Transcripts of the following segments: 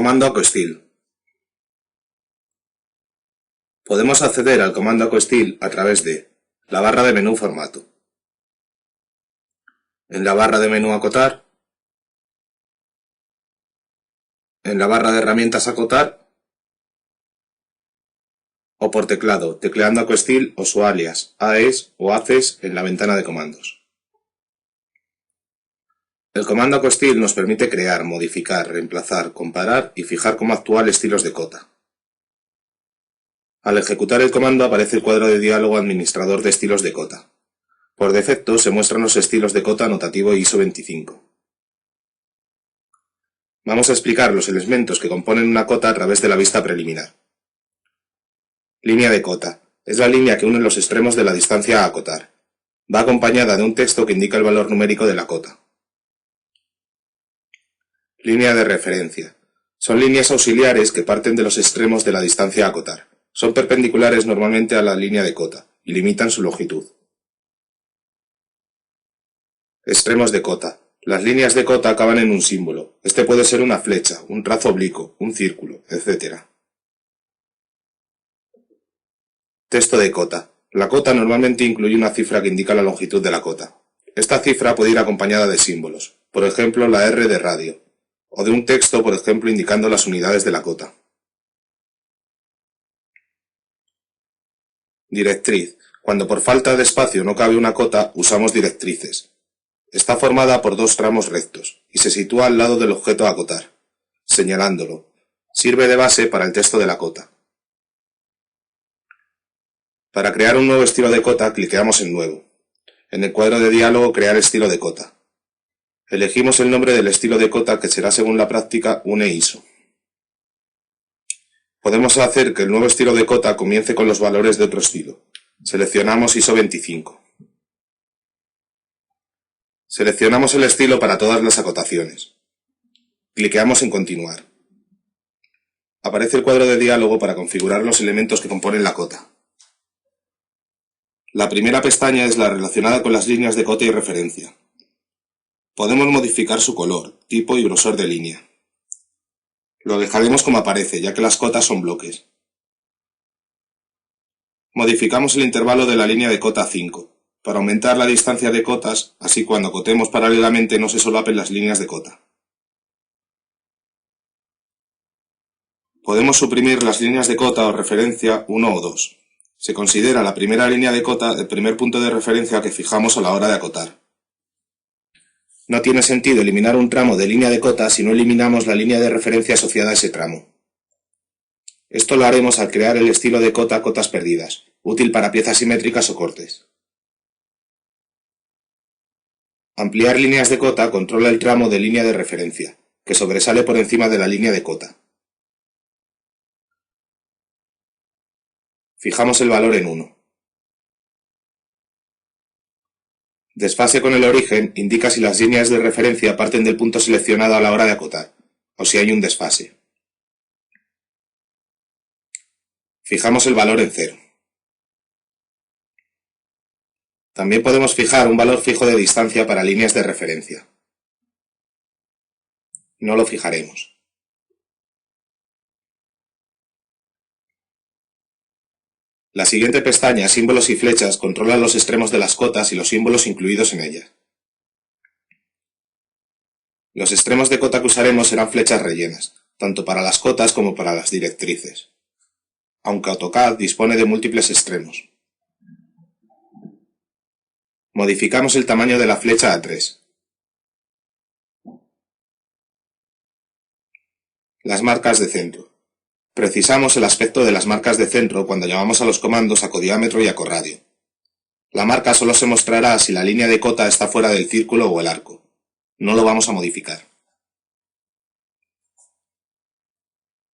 Comando AcoStyle. Podemos acceder al comando AcoStyle a través de la barra de menú Formato. En la barra de menú Acotar, en la barra de herramientas Acotar, o por teclado, tecleando AcoStyle o su alias, AES o ACES en la ventana de comandos. El comando AcoStyle nos permite crear, modificar, reemplazar, comparar y fijar como actual estilos de cota. Al ejecutar el comando aparece el cuadro de diálogo Administrador de estilos de cota. Por defecto se muestran los estilos de cota notativo ISO 25. Vamos a explicar los elementos que componen una cota a través de la vista preliminar. Línea de cota. Es la línea que une los extremos de la distancia a acotar. Va acompañada de un texto que indica el valor numérico de la cota. Línea de referencia. Son líneas auxiliares que parten de los extremos de la distancia a acotar. Son perpendiculares normalmente a la línea de cota y limitan su longitud. Extremos de cota. Las líneas de cota acaban en un símbolo. Este puede ser una flecha, un trazo oblicuo, un círculo, etc. Texto de cota. La cota normalmente incluye una cifra que indica la longitud de la cota. Esta cifra puede ir acompañada de símbolos, por ejemplo la R de radio, o de un texto, por ejemplo, indicando las unidades de la cota. Directriz. Cuando por falta de espacio no cabe una cota, usamos directrices. Está formada por dos tramos rectos y se sitúa al lado del objeto a acotar, señalándolo. Sirve de base para el texto de la cota. Para crear un nuevo estilo de cota, cliqueamos en Nuevo. En el cuadro de diálogo Crear estilo de cota. Elegimos el nombre del estilo de cota que será según la práctica UNE ISO. Podemos hacer que el nuevo estilo de cota comience con los valores de otro estilo. Seleccionamos ISO 25. Seleccionamos el estilo para todas las acotaciones. Cliqueamos en Continuar. Aparece el cuadro de diálogo para configurar los elementos que componen la cota. La primera pestaña es la relacionada con las líneas de cota y referencia. Podemos modificar su color, tipo y grosor de línea. Lo dejaremos como aparece, ya que las cotas son bloques. Modificamos el intervalo de la línea de cota a 5, para aumentar la distancia de cotas, así cuando acotemos paralelamente no se solapen las líneas de cota. Podemos suprimir las líneas de cota o referencia 1 o 2. Se considera la primera línea de cota el primer punto de referencia que fijamos a la hora de acotar. No tiene sentido eliminar un tramo de línea de cota si no eliminamos la línea de referencia asociada a ese tramo. Esto lo haremos al crear el estilo de cota cotas perdidas, útil para piezas simétricas o cortes. Ampliar líneas de cota controla el tramo de línea de referencia, que sobresale por encima de la línea de cota. Fijamos el valor en 1. Desfase con el origen indica si las líneas de referencia parten del punto seleccionado a la hora de acotar, o si hay un desfase. Fijamos el valor en 0. También podemos fijar un valor fijo de distancia para líneas de referencia. No lo fijaremos. La siguiente pestaña, símbolos y flechas, controla los extremos de las cotas y los símbolos incluidos en ellas. Los extremos de cota que usaremos serán flechas rellenas, tanto para las cotas como para las directrices. Aunque AutoCAD dispone de múltiples extremos. Modificamos el tamaño de la flecha a 3. Las marcas de centro. Precisamos el aspecto de las marcas de centro cuando llamamos a los comandos acodiámetro y acorradio. La marca solo se mostrará si la línea de cota está fuera del círculo o el arco. No lo vamos a modificar.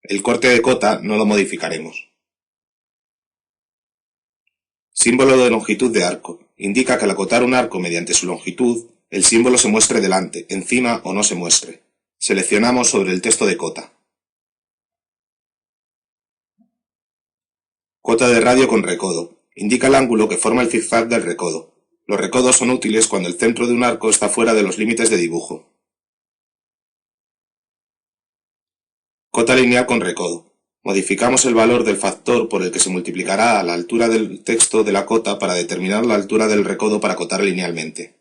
El corte de cota no lo modificaremos. Símbolo de longitud de arco. Indica que al acotar un arco mediante su longitud, el símbolo se muestre delante, encima o no se muestre. Seleccionamos sobre el texto de cota. Cota de radio con recodo. Indica el ángulo que forma el zigzag del recodo. Los recodos son útiles cuando el centro de un arco está fuera de los límites de dibujo. Cota lineal con recodo. Modificamos el valor del factor por el que se multiplicará la altura del texto de la cota para determinar la altura del recodo para cotar linealmente.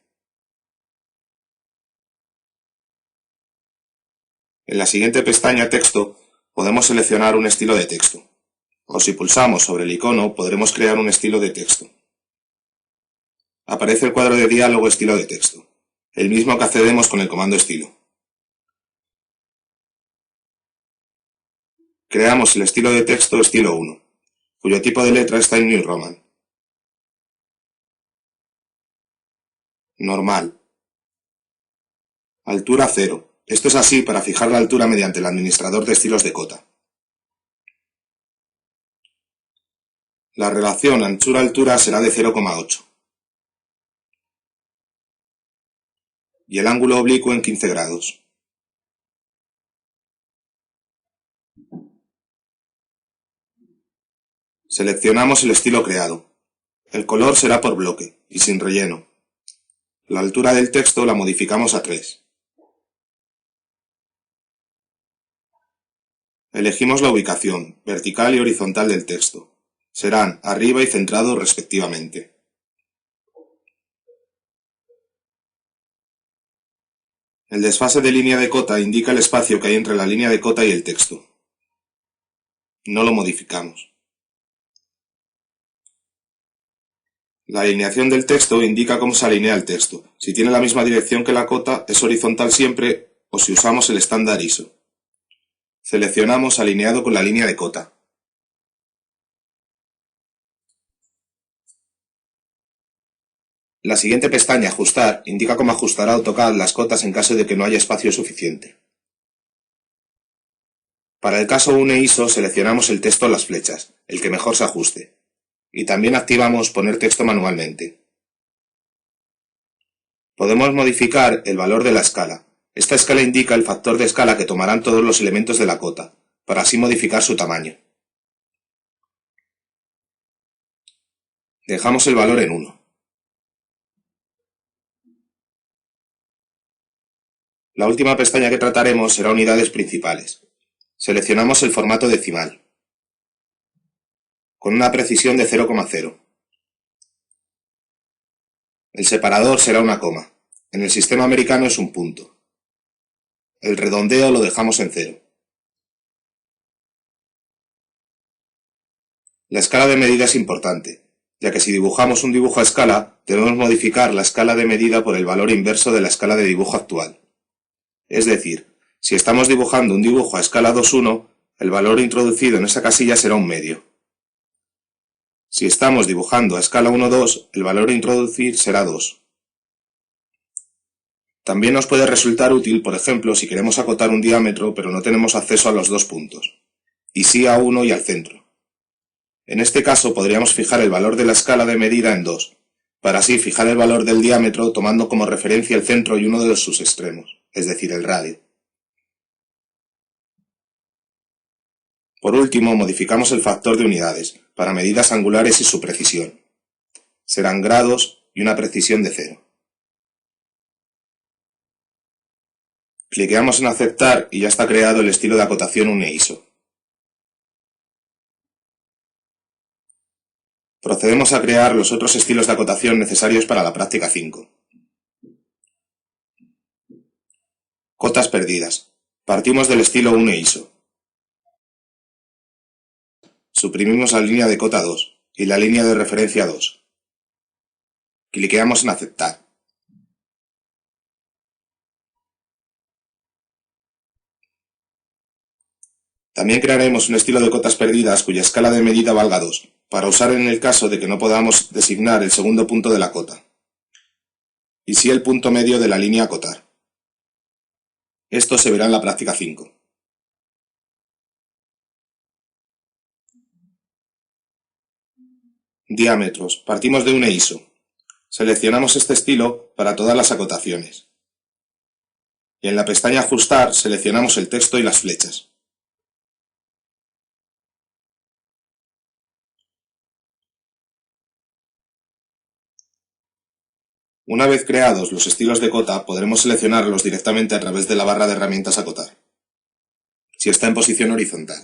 En la siguiente pestaña Texto podemos seleccionar un estilo de texto, o si pulsamos sobre el icono podremos crear un estilo de texto. Aparece el cuadro de diálogo Estilo de texto, el mismo que accedemos con el comando estilo. Creamos el estilo de texto estilo 1, cuyo tipo de letra está en New Roman. Normal. Altura 0. Esto es así para fijar la altura mediante el administrador de estilos de cota. La relación anchura-altura será de 0,8. Y el ángulo oblicuo en 15 grados. Seleccionamos el estilo creado. El color será por bloque y sin relleno. La altura del texto la modificamos a 3. Elegimos la ubicación, vertical y horizontal del texto. Serán arriba y centrado respectivamente. El desfase de línea de cota indica el espacio que hay entre la línea de cota y el texto. No lo modificamos. La alineación del texto indica cómo se alinea el texto. Si tiene la misma dirección que la cota, es horizontal siempre, o si usamos el estándar ISO. Seleccionamos alineado con la línea de cota. La siguiente pestaña, Ajustar, indica cómo ajustará AutoCAD las cotas en caso de que no haya espacio suficiente. Para el caso UNE ISO seleccionamos el texto en las flechas, el que mejor se ajuste. Y también activamos Poner texto manualmente. Podemos modificar el valor de la escala. Esta escala indica el factor de escala que tomarán todos los elementos de la cota, para así modificar su tamaño. Dejamos el valor en 1. La última pestaña que trataremos será Unidades principales. Seleccionamos el formato decimal, con una precisión de 0,0. El separador será una coma. En el sistema americano es un punto. El redondeo lo dejamos en 0. La escala de medida es importante, ya que si dibujamos un dibujo a escala, debemos modificar la escala de medida por el valor inverso de la escala de dibujo actual. Es decir, si estamos dibujando un dibujo a escala 2:1, el valor introducido en esa casilla será un medio. Si estamos dibujando a escala 1:2, el valor a introducir será 2. También nos puede resultar útil, por ejemplo, si queremos acotar un diámetro pero no tenemos acceso a los dos puntos, y sí a uno y al centro. En este caso podríamos fijar el valor de la escala de medida en 2, para así fijar el valor del diámetro tomando como referencia el centro y uno de sus extremos, es decir, el radio. Por último, modificamos el factor de unidades, para medidas angulares y su precisión. Serán grados y una precisión de 0. Cliqueamos en Aceptar y ya está creado el estilo de acotación UNE ISO. Procedemos a crear los otros estilos de acotación necesarios para la práctica 5. Cotas perdidas. Partimos del estilo UNE ISO. Suprimimos la línea de cota 2 y la línea de referencia 2. Cliqueamos en Aceptar. También crearemos un estilo de cotas perdidas cuya escala de medida valga 2, para usar en el caso de que no podamos designar el segundo punto de la cota, y sí el punto medio de la línea a acotar. Esto se verá en la práctica 5. Diámetros. Partimos de UNE ISO. Seleccionamos este estilo para todas las acotaciones. Y en la pestaña Ajustar seleccionamos el texto y las flechas. Una vez creados los estilos de cota, podremos seleccionarlos directamente a través de la barra de herramientas Acotar. si está en posición horizontal.